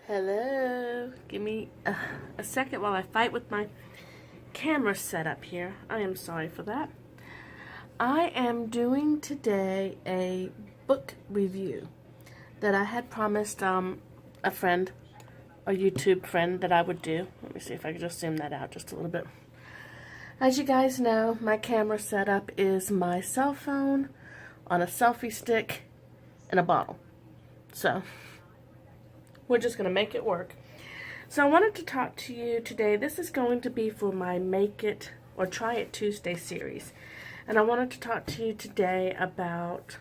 Hello. Give me a second while I fight with my camera setup here. I am sorry for that. I am doing today a book review that I had promised a friend, a YouTube friend, that I would do. Let me see if I can just zoom that out just a little bit. As you guys know, my camera setup is my cell phone on a selfie stick and a bottle. So we're just going to make it work. So I wanted to talk to you today. This is going to be for my Make It or Try It Tuesday series. And I wanted to talk to you today about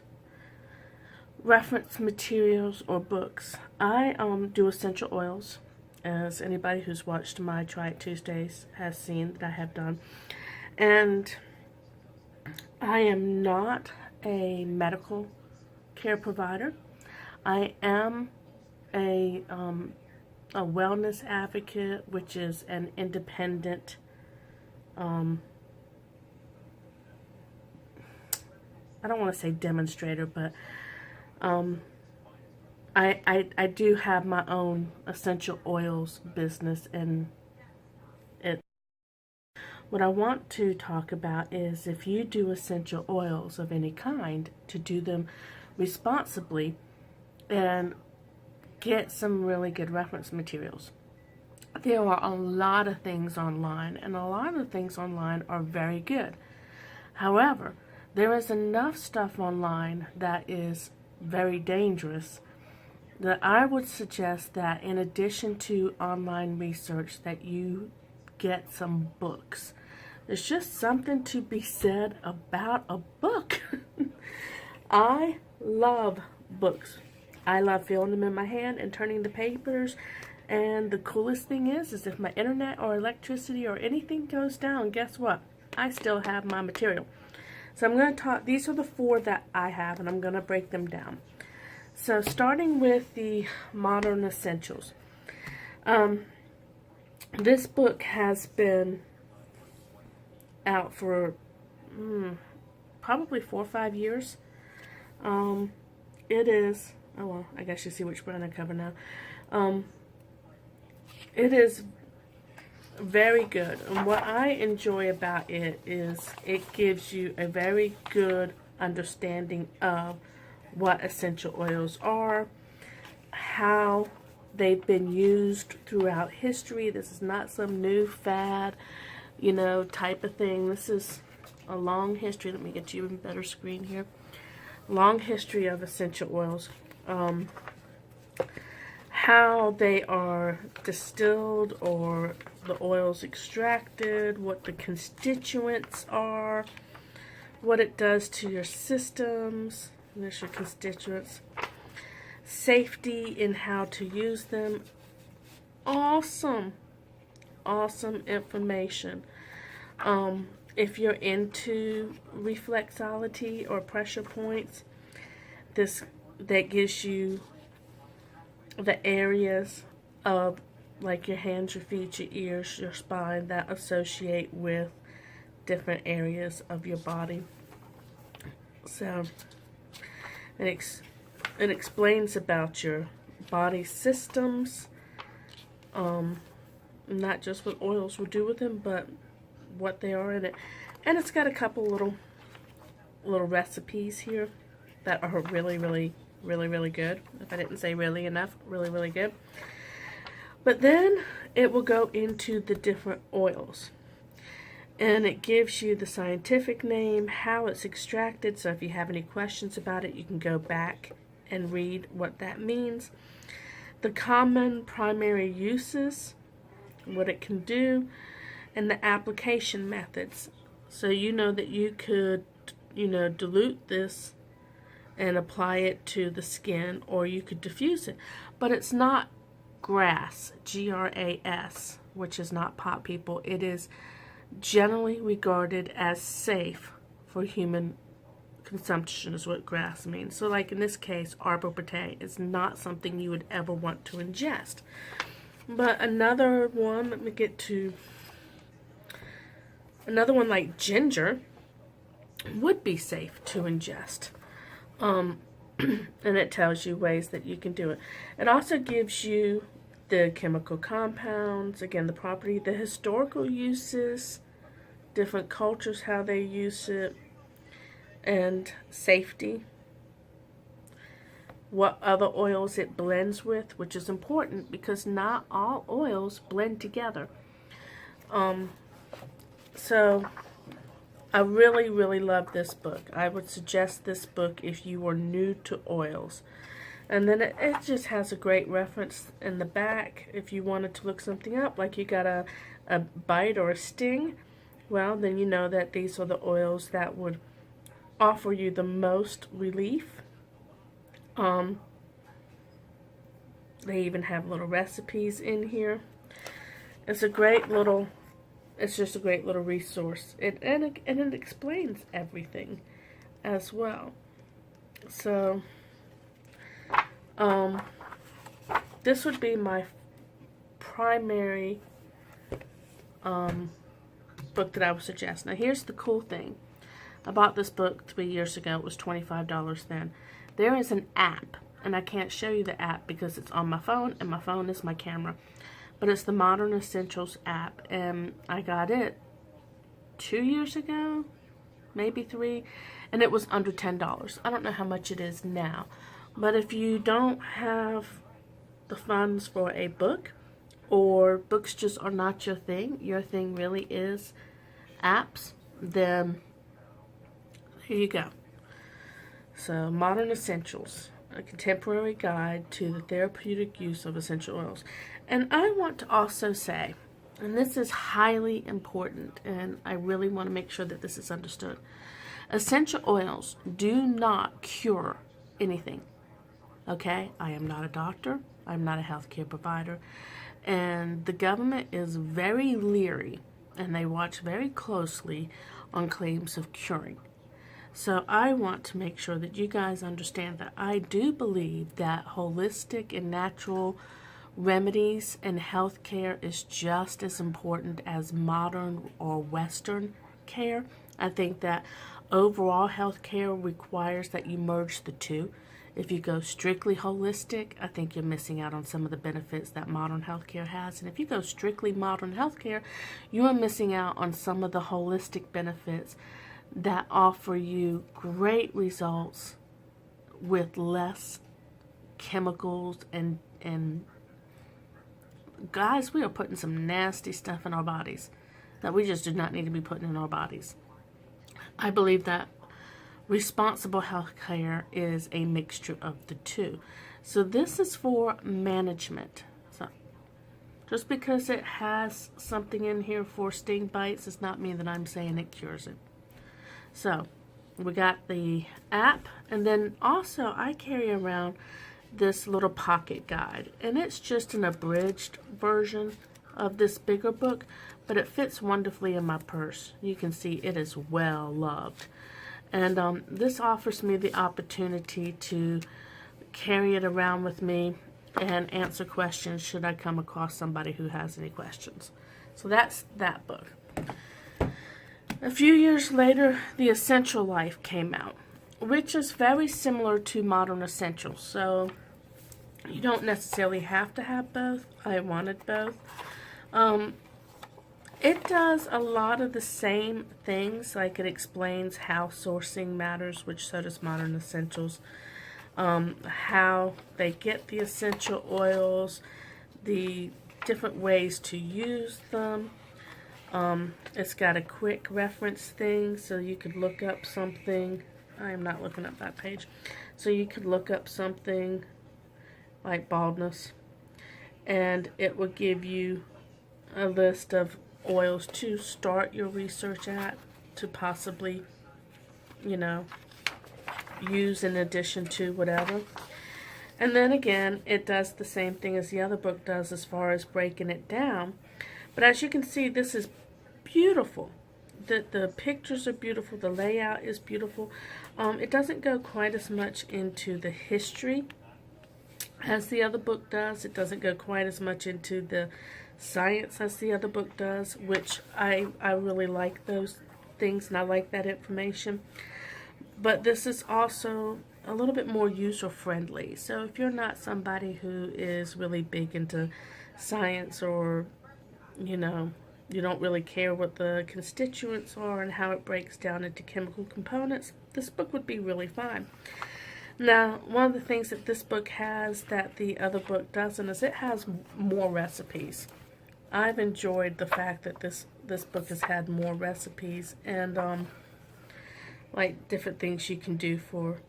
reference materials or books. I do essential oils, as anybody who's watched my Try It Tuesdays has seen that I have done. And I am not a medical care provider. I am a wellness advocate, which is an independent I don't want to say demonstrator, but I do have my own essential oils business, and what I want to talk about is if you do essential oils of any kind, to do them responsibly and get some really good reference materials. There are a lot of things online, and a lot of the things online are very good. However, there is enough stuff online that is very dangerous that I would suggest that in addition to online research, that you get some books. There's just something to be said about a book. I love books. I love feeling them in my hand and turning the papers. And the coolest thing is if my internet or electricity or anything goes down, guess what? I still have my material. So I'm going to talk, these are the four that I have, and I'm going to break them down. So starting with the modern essentials. This book has been out for probably 4 or 5 years. It is, oh well, I guess you see which one I cover now. It is very good, and what I enjoy about it is it gives you a very good understanding of what essential oils are, how they've been used throughout history. This is not some new fad, type of thing. This is a long history. Let me get you a better screen here. Long history of essential oils. How they are distilled or the oils extracted, what the constituents are, what it does to your systems. There's your constituents. Safety in how to use them. Awesome information. If you're into reflexology or pressure points, that gives you the areas of like your hands, your feet, your ears, your spine that associate with different areas of your body. So it explains about your body systems, not just what oils will do with them, but what they are in it. And it's got a couple little recipes here that are really good. If I didn't say really enough, really good. But then it will go into the different oils, and it gives you the scientific name, how it's extracted. So if you have any questions about it, you can go back and read what that means. The common primary uses, what it can do, and the application methods. So you know that you could, dilute this and apply it to the skin, or you could diffuse it. But it's not grass, G-R-A-S, which is not pot people. It is generally regarded as safe for human consumption, is what grass means. So like in this case, arbor vitae is not something you would ever want to ingest. But another one, let me get to another one like ginger would be safe to ingest. And it tells you ways that you can do it. It also gives you the chemical compounds, again, the property, the historical uses, different cultures, how they use it, and safety. What other oils it blends with, which is important because not all oils blend together. So I really, really love this book. I would suggest this book if you are new to oils. And then it just has a great reference in the back if you wanted to look something up, like you got a bite or a sting. Well, then you know that these are the oils that would offer you the most relief. They even have little recipes in here. It's a great little, it's just a great little resource. And it explains everything as well. So, this would be my primary book that I would suggest. Now, here's the cool thing. I bought this book 3 years ago. It was $25 then. There is an app, and I can't show you the app because it's on my phone, and my phone is my camera. But it's the Modern Essentials app, and I got it 2 years ago, maybe 3, and it was under $10. I don't know how much it is now. But if you don't have the funds for a book, or books just are not your thing really is apps, then here you go. So, Modern Essentials, a contemporary guide to the therapeutic use of essential oils. And I want to also say, and this is highly important, and I really want to make sure that this is understood, essential oils do not cure anything. Okay? I am not a doctor. I'm not a healthcare provider. And the government is very leery, and they watch very closely on claims of curing. So I want to make sure that you guys understand that I do believe that holistic and natural remedies and healthcare is just as important as modern or Western care. I think that overall healthcare requires that you merge the two. If you go strictly holistic, I think you're missing out on some of the benefits that modern healthcare has. And if you go strictly modern healthcare, you are missing out on some of the holistic benefits that offer you great results with less chemicals and guys, we are putting some nasty stuff in our bodies that we just do not need to be putting in our bodies. I believe that responsible health care is a mixture of the two. So this is for management. So just because it has something in here for sting bites does not mean that I'm saying it cures it. So we got the app, and then also I carry around this little pocket guide, and it's just an abridged version of this bigger book, but it fits wonderfully in my purse. You can see it is well loved. And this offers me the opportunity to carry it around with me and answer questions should I come across somebody who has any questions. So that's that book. A few years later, The Essential Life came out, which is very similar to Modern Essentials. So you don't necessarily have to have both. I wanted both. It does a lot of the same things, like it explains how sourcing matters, which so does Modern Essentials, how they get the essential oils, the different ways to use them. It's got a quick reference thing, so you could look up something. I am not looking up that page. So you could look up something like baldness, and it will give you a list of oils to start your research at, to possibly, use in addition to whatever. And then again, it does the same thing as the other book does as far as breaking it down. But as you can see, this is beautiful. The pictures are beautiful. The layout is beautiful. It doesn't go quite as much into the history as the other book does. It doesn't go quite as much into the science as the other book does, which I really like those things, and I like that information. But this is also a little bit more user friendly. So if you're not somebody who is really big into science, or, you know, you don't really care what the constituents are and how it breaks down into chemical components, this book would be really fine. Now, one of the things that this book has that the other book doesn't is it has more recipes. I've enjoyed the fact that this book has had more recipes, and like different things you can do for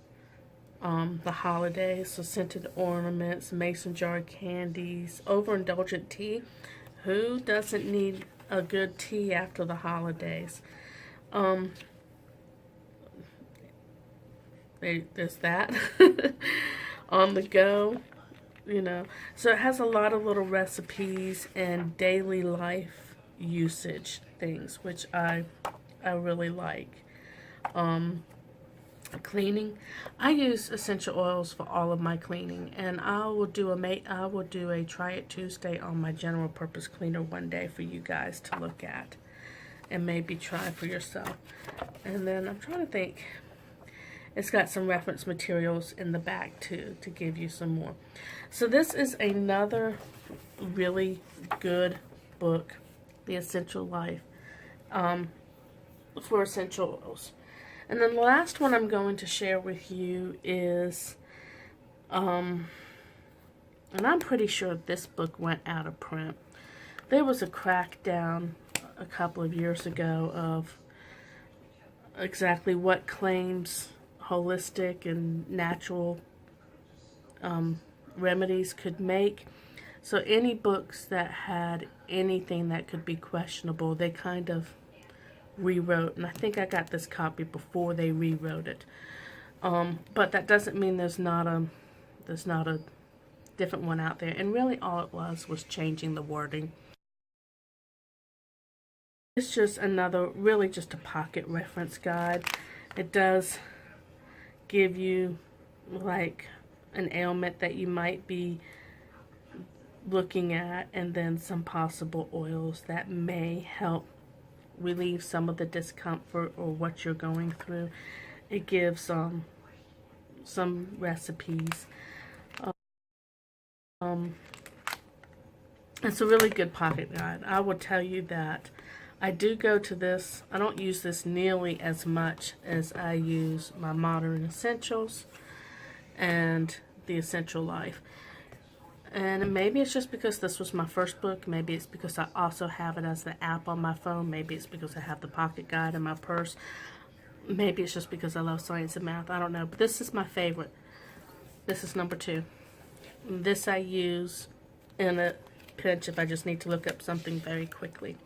the holidays. So scented ornaments, mason jar candies, overindulgent tea. Who doesn't need a good tea after the holidays? There's that. On the go, you know. So it has a lot of little recipes and daily life usage things, which I really like. Cleaning, I use essential oils for all of my cleaning, and I will do a Try It Tuesday on my general purpose cleaner one day for you guys to look at and maybe try for yourself. And then I'm trying to think, it's got some reference materials in the back too to give you some more. So this is another really good book, The Essential Life, for essential oils. And then the last one I'm going to share with you is, and I'm pretty sure this book went out of print. There was a crackdown a couple of years ago of exactly what claims holistic and natural remedies could make. So any books that had anything that could be questionable, they kind of rewrote, and I think I got this copy before they rewrote it. But that doesn't mean there's not a different one out there. And really, all it was changing the wording. It's just another, really just a pocket reference guide. It does give you like an ailment that you might be looking at, and then some possible oils that may help relieve some of the discomfort or what you're going through. It gives some recipes. It's a really good pocket guide. I will tell you that I do go to this. I don't use this nearly as much as I use my Modern Essentials and The Essential Life. And maybe it's just because this was my first book. Maybe it's because I also have it as the app on my phone. Maybe it's because I have the pocket guide in my purse. Maybe it's just because I love science and math. I don't know. But this is my favorite. This is number 2. This I use in a pinch if I just need to look up something very quickly.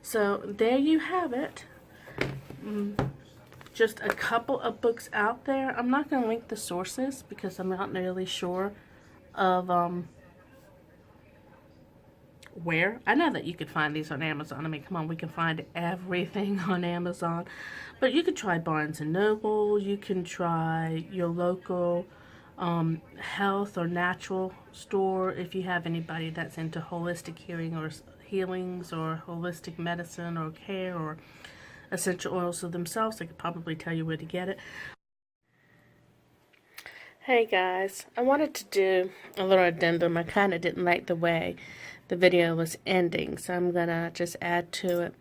So there you have it. Just a couple of books out there. I'm not going to link the sources because I'm not really sure of where. I know that you could find these on Amazon. I mean, come on, we can find everything on Amazon. But you could try Barnes & Noble. You can try your local health or natural store if you have anybody that's into holistic healings or holistic medicine or care or essential oils of themselves. They could probably tell you where to get it. Hey guys, I wanted to do a little addendum. I kind of didn't like the way the video was ending, so I'm gonna just add to it.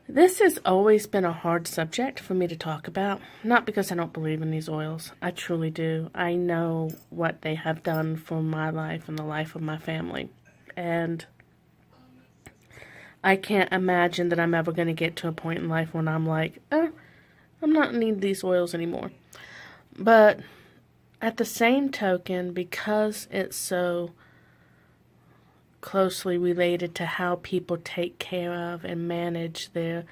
This has always been a hard subject for me to talk about, not because I don't believe in these oils. I truly do. I know what they have done for my life and the life of my family, and I can't imagine that I'm ever going to get to a point in life when I'm like, I'm not need these oils anymore. But at the same token, because it's so closely related to how people take care of and manage their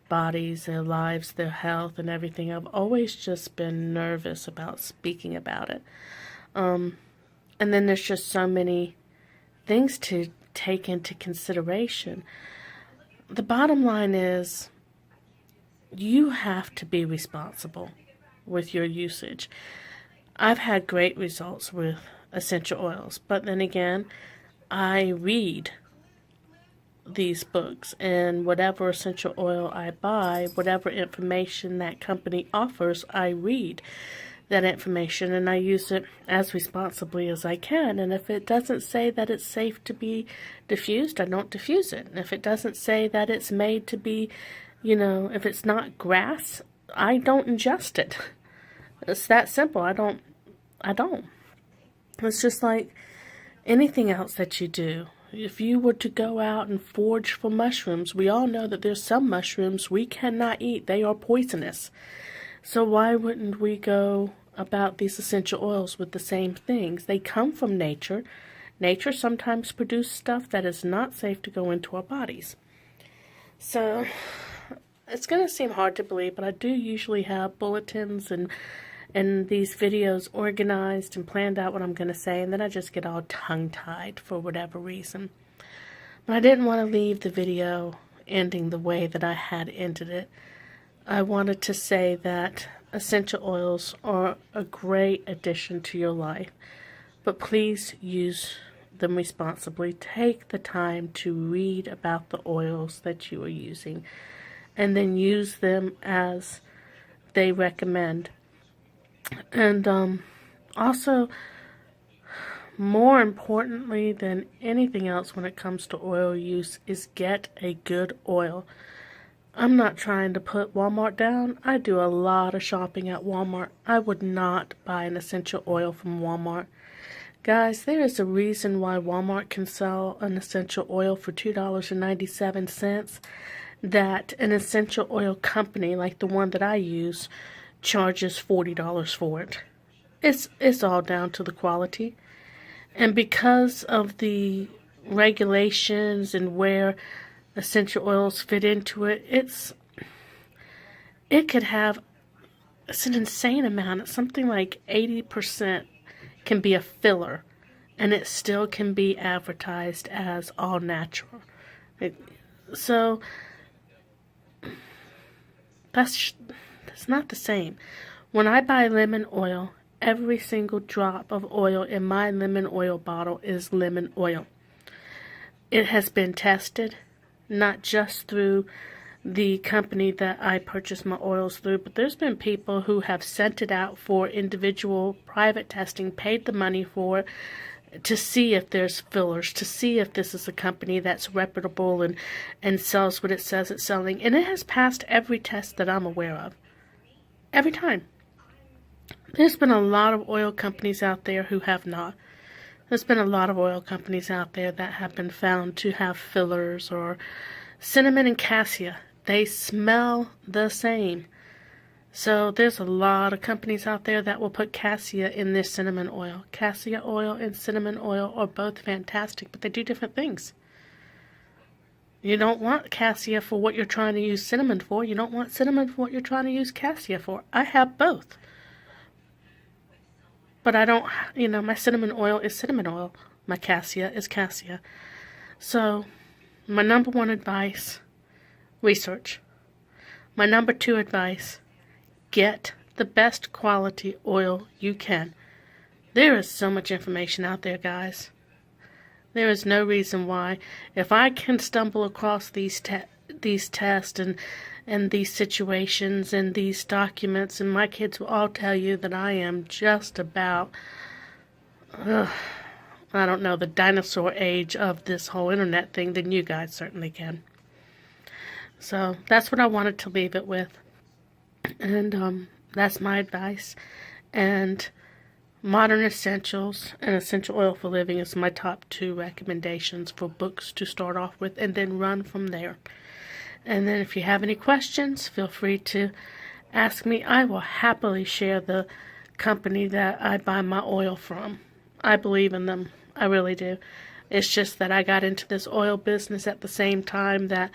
bodies, their lives, their health, and everything, I've always just been nervous about speaking about it. And then there's just so many things to take into consideration. The bottom line is you have to be responsible with your usage. I've had great results with essential oils, but then again, I read these books, and whatever essential oil I buy, whatever information that company offers, I read. that information, and I use it as responsibly as I can. And if it doesn't say that it's safe to be diffused, I don't diffuse it. And if it doesn't say that it's made to be, if it's not grass, I don't ingest it. It's that simple. I don't. It's just like anything else that you do. If you were to go out and forage for mushrooms, we all know that there's some mushrooms we cannot eat. They are poisonous. So why wouldn't we go about these essential oils with the same things? They come from nature. Nature sometimes produces stuff that is not safe to go into our bodies. So it's going to seem hard to believe, but I do usually have bulletins and these videos organized and planned out what I'm going to say, and then I just get all tongue-tied for whatever reason. But I didn't want to leave the video ending the way that I had ended it. I wanted to say that essential oils are a great addition to your life, but please use them responsibly. Take the time to read about the oils that you are using, and then use them as they recommend. And also, more importantly than anything else when it comes to oil use, is get a good oil. I'm not trying to put Walmart down. I do a lot of shopping at Walmart. I would not buy an essential oil from Walmart. Guys, there is a reason why Walmart can sell an essential oil for $2.97 that an essential oil company like the one that I use charges $40 for it. It's all down to the quality. And because of the regulations and where essential oils fit into it, it's an insane amount. It's something like 80% can be a filler, and it still can be advertised as all natural. So that's not the same. When I buy lemon oil, every single drop of oil in my lemon oil bottle is lemon oil. It has been tested, not just through the company that I purchase my oils through, but there's been people who have sent it out for individual private testing, paid the money for it, to see if there's fillers, to see if this is a company that's reputable and sells what it says it's selling. And it has passed every test that I'm aware of. Every time. There's been a lot of oil companies out there who have not. There's been a lot of oil companies out there that have been found to have fillers, or cinnamon and cassia. They smell the same. So there's a lot of companies out there that will put cassia in their cinnamon oil. Cassia oil and cinnamon oil are both fantastic, but they do different things. You don't want cassia for what you're trying to use cinnamon for. You don't want cinnamon for what you're trying to use cassia for. I have both. But I don't, my cinnamon oil is cinnamon oil. My cassia is cassia. So, my number one advice, research. My number two advice, get the best quality oil you can. There is so much information out there, guys. There is no reason why. If I can stumble across these tests and these situations and these documents, and my kids will all tell you that I am just about, I don't know, the dinosaur age of this whole internet thing, then you guys certainly can. So that's what I wanted to leave it with. And that's my advice. And Modern Essentials and Essential Oil for Living is my top 2 recommendations for books to start off with, and then run from there. And then if you have any questions, feel free to ask me. I will happily share the company that I buy my oil from. I believe in them. I really do. It's just that I got into this oil business at the same time that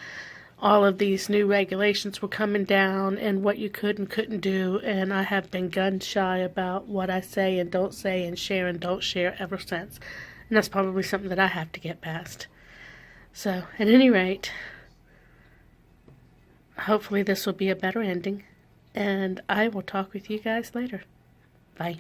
all of these new regulations were coming down and what you could and couldn't do, and I have been gun shy about what I say and don't say and share and don't share ever since. And that's probably something that I have to get past. So, at any rate, hopefully this will be a better ending, and I will talk with you guys later. Bye.